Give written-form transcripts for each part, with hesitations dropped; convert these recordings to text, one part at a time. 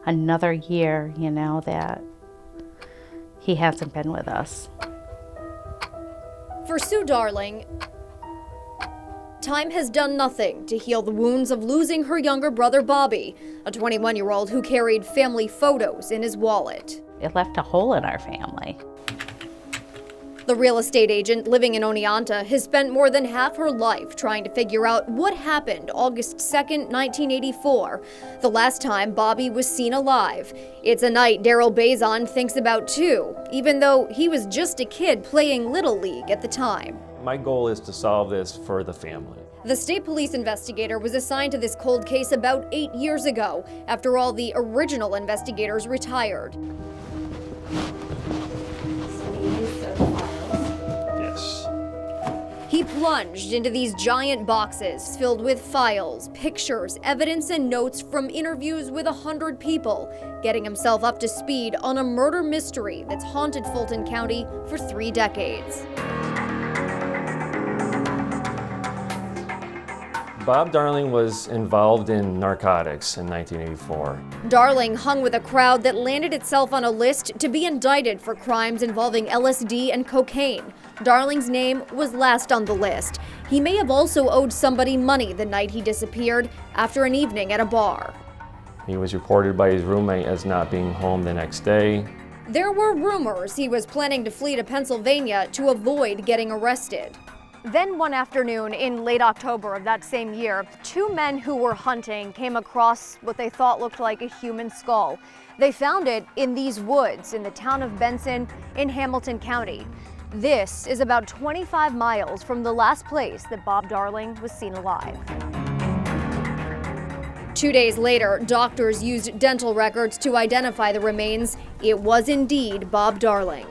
another year, you know, that he hasn't been with us. For Sue Darling, time has done nothing to heal the wounds of losing her younger brother Bobby, a 21-year-old who carried family photos in his wallet. It left a hole in our family. The real estate agent living in Oneonta has spent more than half her life trying to figure out what happened August 2nd, 1984, the last time Bobby was seen alive. It's a night Daryl Bazan thinks about too, even though he was just a kid playing Little League at the time. My goal is to solve this for the family. The state police investigator was assigned to this cold case about 8 years ago, after all the original investigators retired. Yes. He plunged into these giant boxes filled with files, pictures, evidence, and notes from interviews with 100 people, getting himself up to speed on a murder mystery that's haunted Fulton County for 3 decades. Bob Darling was involved in narcotics in 1984. Darling hung with a crowd that landed itself on a list to be indicted for crimes involving LSD and cocaine. Darling's name was last on the list. He may have also owed somebody money the night he disappeared after an evening at a bar. He was reported by his roommate as not being home the next day. There were rumors he was planning to flee to Pennsylvania to avoid getting arrested. Then one afternoon in late October of that same year, 2 men who were hunting came across what they thought looked like a human skull. They found it in these woods in the town of Benson in Hamilton County. This is about 25 miles from the last place that Bob Darling was seen alive. 2 days later, doctors used dental records to identify the remains. It was indeed Bob Darling.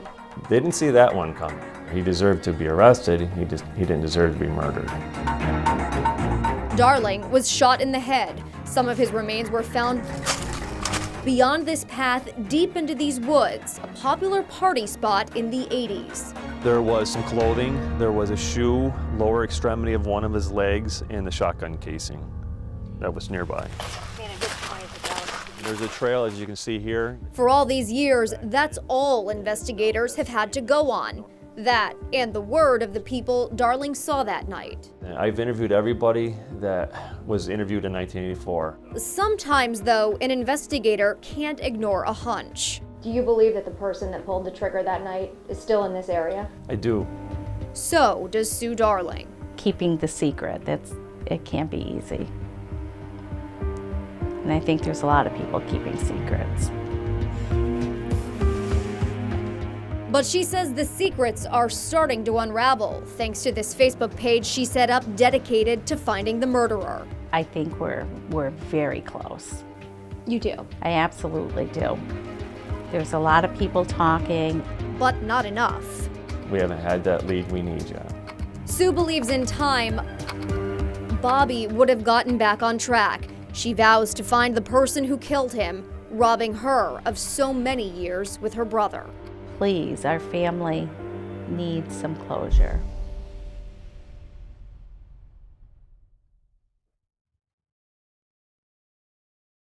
They didn't see that one coming. He deserved to be arrested. He didn't deserve to be murdered. Darling was shot in the head. Some of his remains were found beyond this path, deep into these woods, a popular party spot in the 80s. There was some clothing, there was a shoe, lower extremity of one of his legs, and the shotgun casing that was nearby. There's a trail, as you can see here. For all these years, that's all investigators have had to go on. That and the word of the people Darling saw that night. I've interviewed everybody that was interviewed in 1984. Sometimes, though, an investigator can't ignore a hunch. Do you believe that the person that pulled the trigger that night is still in this area? I do. So does Sue Darling. Keeping the secret, it can't be easy. And I think there's a lot of people keeping secrets. But she says the secrets are starting to unravel, thanks to this Facebook page she set up dedicated to finding the murderer. I think we're very close. You do? I absolutely do. There's a lot of people talking. But not enough. We haven't had that lead we need yet. Sue believes in time, Bobby would have gotten back on track. She vows to find the person who killed him, robbing her of so many years with her brother. Please, our family needs some closure.